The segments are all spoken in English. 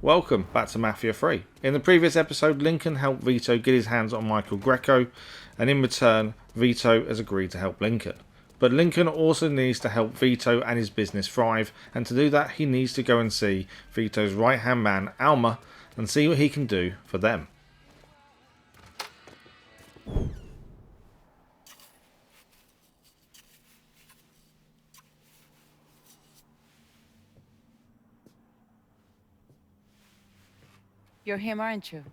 Welcome back to Mafia 3. In the previous episode, Lincoln helped Vito get his hands on Michael Greco, and in return, Vito has agreed to help Lincoln. But Lincoln also needs to help Vito and his business thrive, and to do that, he needs to go and see Vito's right-hand man, Alma, and see what he can do for them. You're him, aren't you?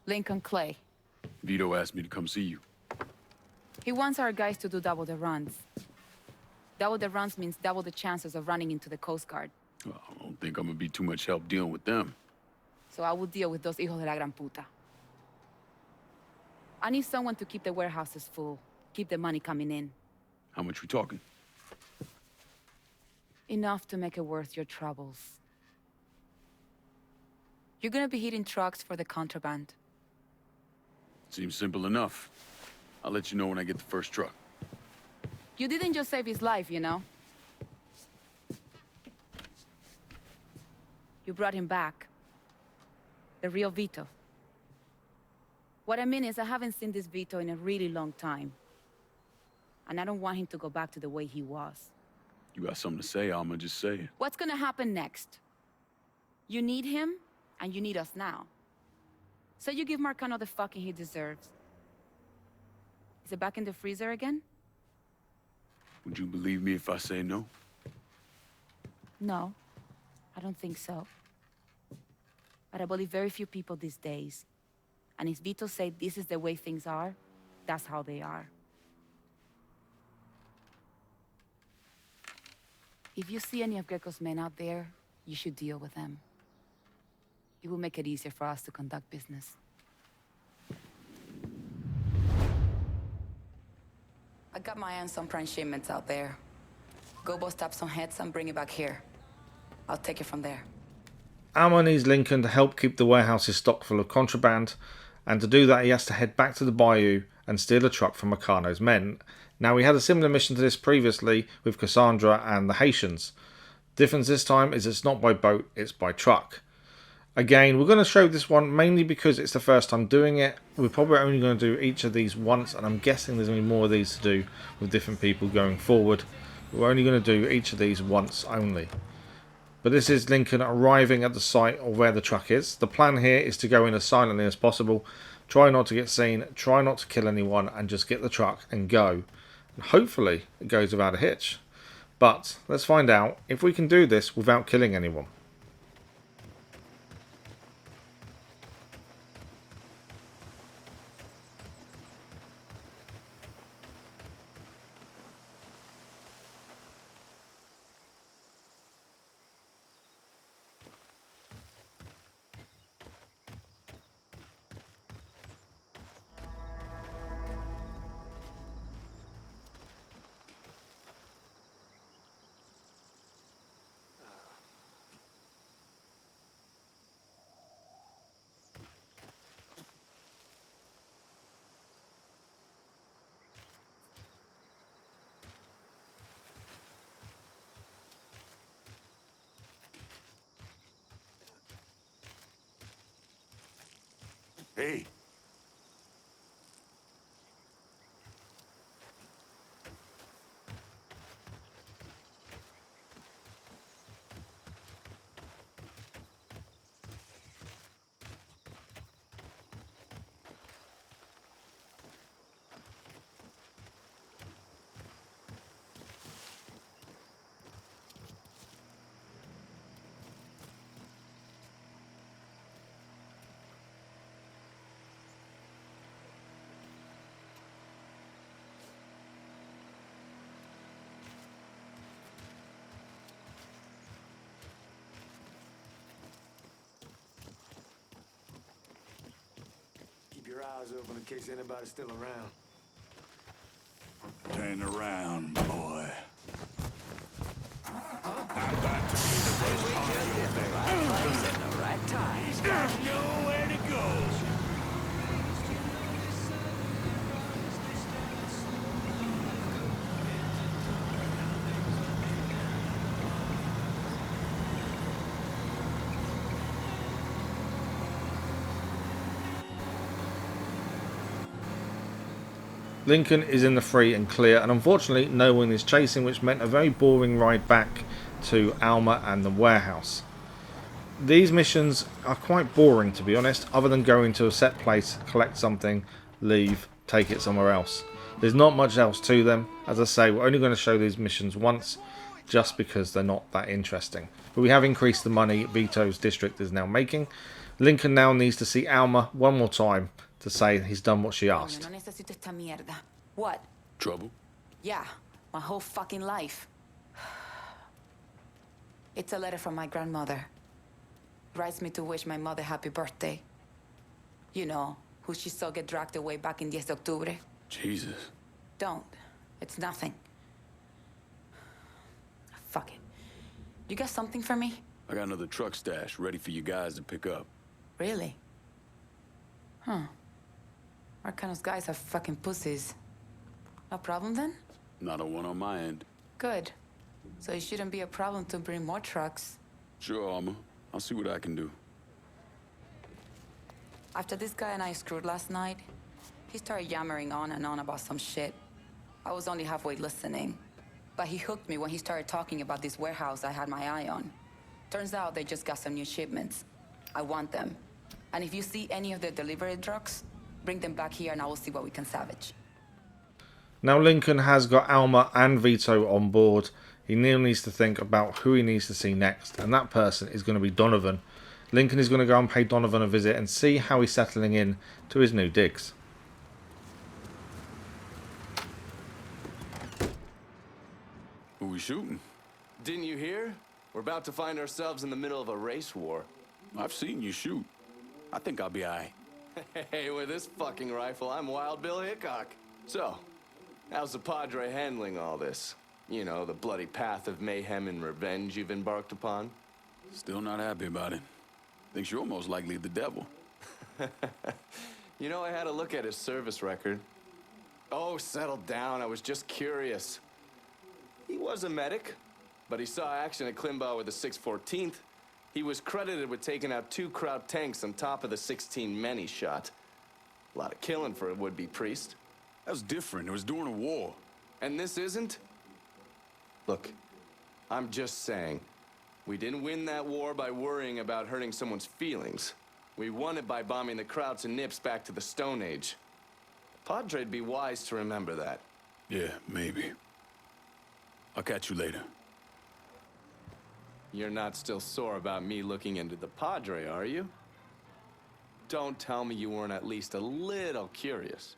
Lincoln Clay. Vito asked me to come see you. He wants our guys to do double the runs. Double the runs means double the chances of running into the Coast Guard. Well, I don't think I'm gonna be too much help dealing with them. So I will deal with those hijos de la gran puta. I need someone to keep the warehouses full, keep the money coming in. How much we talking? Enough to make it worth your troubles. You're gonna be hitting trucks for the contraband. Seems simple enough. I'll let you know when I get the first truck. You didn't just save his life, you know? You brought him back. The real Vito. What I mean is, I haven't seen this Vito in a really long time. And I don't want him to go back to the way he was. You got something to say, Alma, just say it. What's gonna happen next? You need him, and you need us now. So you give Marcano the fucking he deserves. Is it back in the freezer again? Would you believe me if I say no? No, I don't think so. But I believe very few people these days. And if Vito said this is the way things are, that's how they are. If you see any of Greco's men out there, you should deal with them. It will make it easier for us to conduct business. I got my hands on prime shipments out there. Go bust up some heads and bring it back here. I'll take it from there. Alma needs Lincoln to help keep the warehouses stocked full of contraband, and to do that he has to head back to the bayou and steal a truck from Meccano's men. Now, we had a similar mission to this previously with Cassandra and the Haitians. The difference this time is it's not by boat, it's by truck. Again, we're going to show this one mainly because it's the first time doing it. We're probably only going to do each of these once, and I'm guessing there's going to be more of these to do with different people going forward. We're only going to do each of these once only. But this is Lincoln arriving at the site of where the truck is. The plan here is to go in as silently as possible, try not to get seen, try not to kill anyone, and just get the truck and go. And hopefully it goes without a hitch. But let's find out if we can do this without killing anyone. Hey. Keep your eyes open in case anybody's still around. Turn around, boy. Nowhere to go. Lincoln is in the free and clear, and unfortunately no one is chasing, which meant a very boring ride back to Alma and the warehouse. These missions are quite boring, to be honest, other than going to a set place, collect something, leave, take it somewhere else. There's not much else to them. As I say, we're only going to show these missions once, just because they're not that interesting. But we have increased the money Vito's district is now making. Lincoln now needs to see Alma one more time to say he's done what she asked. No necesito esta mierda. What? Trouble? Yeah, my whole fucking life. It's a letter from my grandmother. Writes me to wish my mother happy birthday. You know, who she saw get dragged away back in 10 de octubre. Jesus. Don't. It's nothing. Fuck it. You got something for me? I got another truck stash ready for you guys to pick up. Really? Huh. Arcano's guys are fucking pussies. No problem then? Not a one on my end. Good. So it shouldn't be a problem to bring more trucks. Sure, Alma. I'll see what I can do. After this guy and I screwed last night, he started yammering on and on about some shit. I was only halfway listening. But he hooked me when he started talking about this warehouse I had my eye on. Turns out they just got some new shipments. I want them. And if you see any of the delivery trucks, bring them back here and I will see what we can salvage. Now Lincoln has got Alma and Vito on board. He now needs to think about who he needs to see next, and that person is going to be Donavan. Lincoln is going to go and pay Donavan a visit and see how he's settling in to his new digs. Who we shooting? Didn't you hear? We're about to find ourselves in the middle of a race war. I've seen you shoot. I think I'll be aight. Hey, with this fucking rifle, I'm Wild Bill Hickok. So, how's the Padre handling all this? You know, the bloody path of mayhem and revenge you've embarked upon? Still not happy about it. Thinks you're most likely the devil. You know, I had a look at his service record. Oh, settle down. I was just curious. He was a medic, but he saw action at Klimbaugh with the 614th. He was credited with taking out 2 Kraut tanks on top of the 16 men he shot. A lot of killing for a would-be priest. That was different. It was during a war. And this isn't? Look, I'm just saying, we didn't win that war by worrying about hurting someone's feelings. We won it by bombing the Krauts and Nips back to the Stone Age. Padre'd be wise to remember that. Yeah, maybe. I'll catch you later. You're not still sore about me looking into the Padre, are you? Don't tell me you weren't at least a little curious.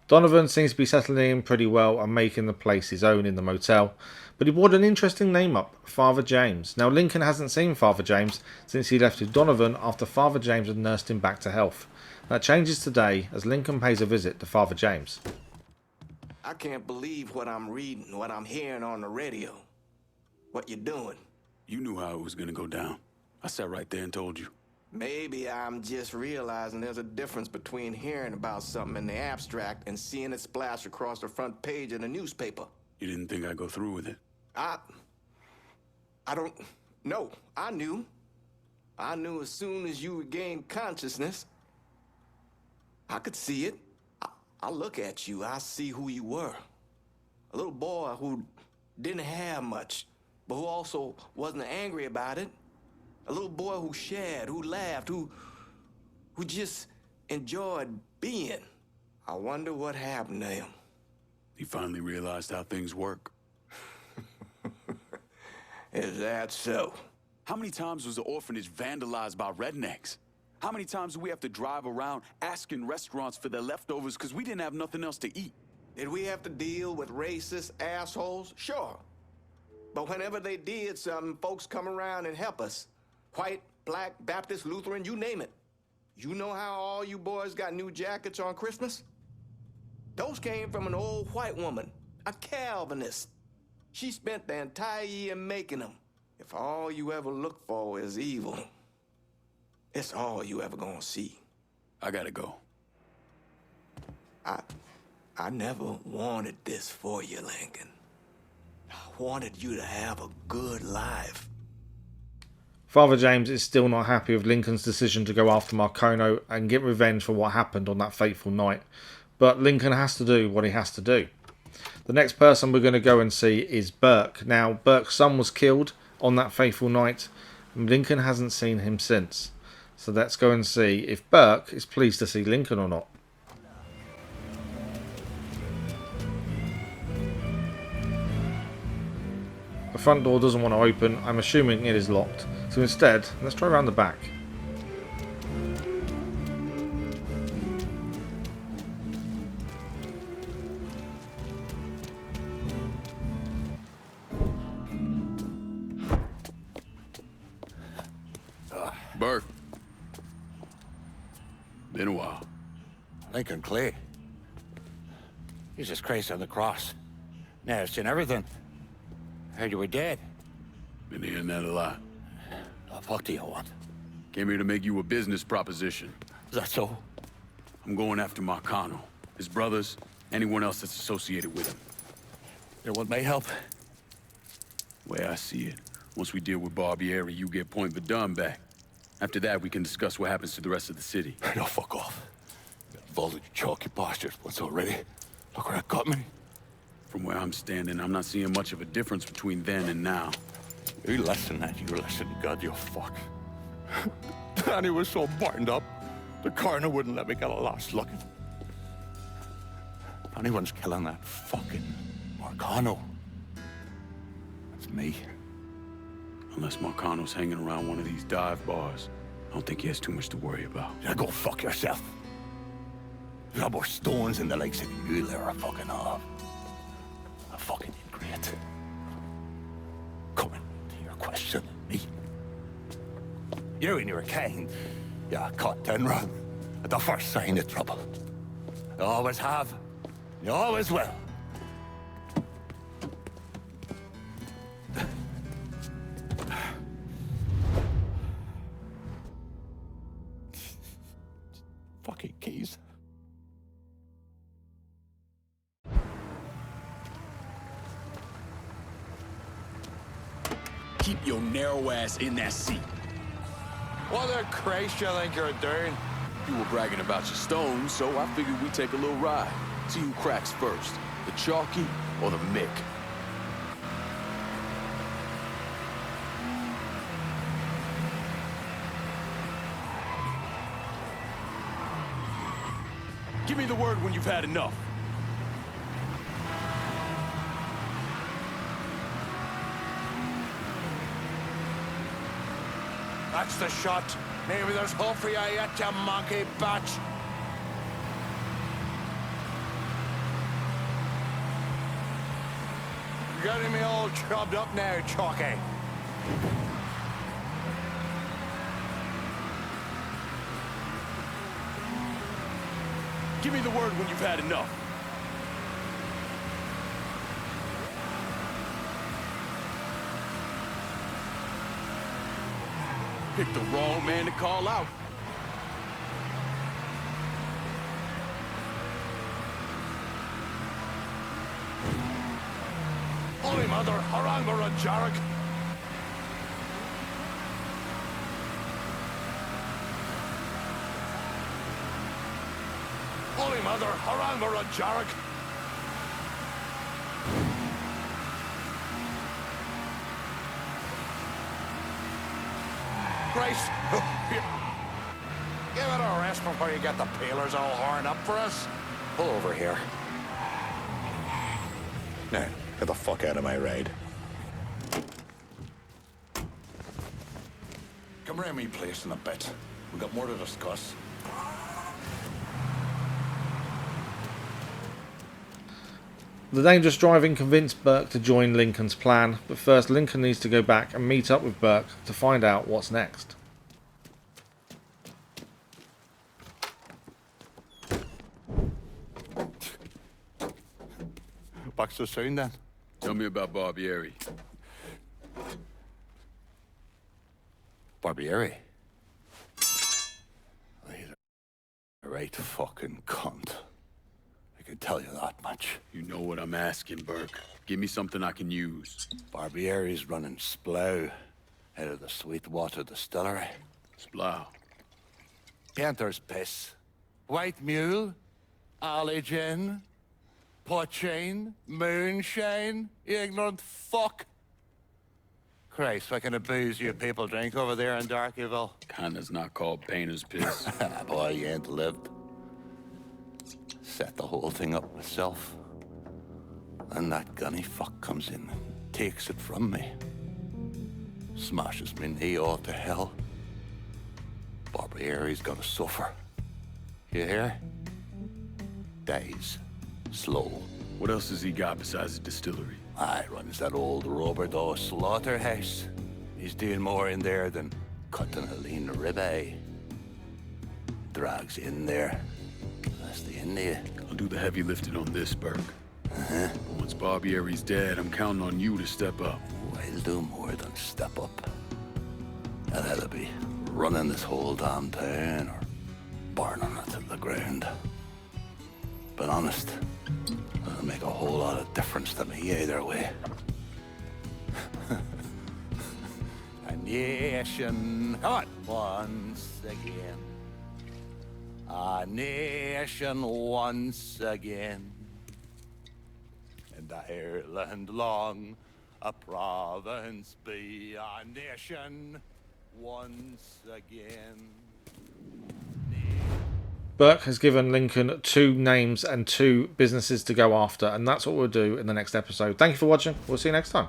Donavan seems to be settling in pretty well and making the place his own in the motel, but he brought an interesting name up, Father James. Now Lincoln hasn't seen Father James since he left with Donavan after Father James had nursed him back to health. That changes today as Lincoln pays a visit to Father James. I can't believe what I'm reading, what I'm hearing on the radio. What you doing? You knew how it was gonna go down. I sat right there and told you. Maybe I'm just realizing there's a difference between hearing about something in the abstract and seeing it splash across the front page of the newspaper. You didn't think I'd go through with it? I don't know. I knew. I knew as soon as you regained consciousness. I could see it. I look at you, I see who you were. A little boy who didn't have much, but who also wasn't angry about it. A little boy who shared, who laughed, who just enjoyed being. I wonder what happened to him. He finally realized how things work. Is that so? How many times was the orphanage vandalized by rednecks? How many times do we have to drive around asking restaurants for their leftovers because we didn't have nothing else to eat? Did we have to deal with racist assholes? Sure. But whenever they did something, folks come around and help us. White, black, Baptist, Lutheran, you name it. You know how all you boys got new jackets on Christmas? Those came from an old white woman, a Calvinist. She spent the entire year making them. If all you ever look for is evil, it's all you ever gonna see. I gotta go. I never wanted this for you, Lincoln. I wanted you to have a good life. Father James is still not happy with Lincoln's decision to go after Marcono and get revenge for what happened on that fateful night. but Lincoln has to do what he has to do. The next person we're going to go and see is Burke. Now, Burke's son was killed on that fateful night, and Lincoln hasn't seen him since. So let's go and see if Burke is pleased to see Lincoln or not. The front door doesn't want to open. I'm assuming it is locked. So instead, let's try around the back. Burke. Been a while. Lincoln Clay. Jesus Christ on the cross. Now I've seen everything. Heard you were dead. Been hearing that a lot. The fuck do you want? Came here to make you a business proposition. Is that so? I'm going after Marcano, his brothers, anyone else that's associated with him. You want my help? Way I see it, once we deal with Barbieri, you get Pointe Verdun back. After that, we can discuss what happens to the rest of the city. No, fuck off. Got involved in chalky bastards once already. Look where that got me. From where I'm standing, I'm not seeing much of a difference between then and now. You listen, that you listen, God, you fuck. Danny was so burned up, the coroner wouldn't let me get a last look. If anyone's killing that fucking Marcano, that's me. Unless Marcano's hanging around one of these dive bars, I don't think he has too much to worry about. Yeah, go fuck yourself. You got more stones in the likes of you there are fucking off. A fucking ingrate. Coming to your question, me. You and your kind, you cut and run at the first sign of trouble. You always have, you always will. Fucking keys. Keep your narrow ass in that seat. What the Christ you think you're doing? You were bragging about your stones, so I figured we'd take a little ride. See who cracks first, the Chalky or the Mick. Give me the word when you've had enough. That's the shot. Maybe there's hope for you yet, you monkey batch. You're getting me all chopped up now, Chalky. Give me the word when you've had enough. Picked the wrong man to call out. Holy Mother, Harangmara Jarek. Holy Mother, Harangmara Jarek. Grace, give it a rest before you get the peelers all horned up for us. Pull over here. Now, get the fuck out of my ride. Come around me place in a bit. We've got more to discuss. The dangerous driving convinced Burke to join Lincoln's plan, but first Lincoln needs to go back and meet up with Burke to find out what's next. Back so soon then? Tell me about Barbieri. Barbieri? He's a right fucking cunt. I can tell you that much. You know what I'm asking, Burke. Give me something I can use. Barbieri's running Splow out of the Sweetwater Distillery. Splow. Panther's piss. White mule. Allergen, poaching, moonshine, you ignorant fuck. Christ, what kind of booze you people drink over there in Darkyville? Kinda's not called painter's piss. Boy, you ain't lived. Set the whole thing up myself. And that gunny fuck comes in and takes it from me. Smashes me knee all to hell. Barbieri's gonna suffer. You hear? Dies. Slow. What else has he got besides the distillery? I runs that old Robert O. slaughterhouse. He's doing more in there than cutting a lean ribeye. Drags in there. That's the end of you. I'll do the heavy lifting on this, Burke. But once Barbieri's dead, I'm counting on you to step up. I'll do more than step up. I'll either be running this whole damn town or burning it to the ground. But honest, it'll make a whole lot of difference to me either way. A nation, come on, once again. A nation once again. And Ireland long, a province be a nation once again. Burke has given Lincoln 2 names and 2 businesses to go after, and that's what we'll do in the next episode. Thank you for watching. We'll see you next time.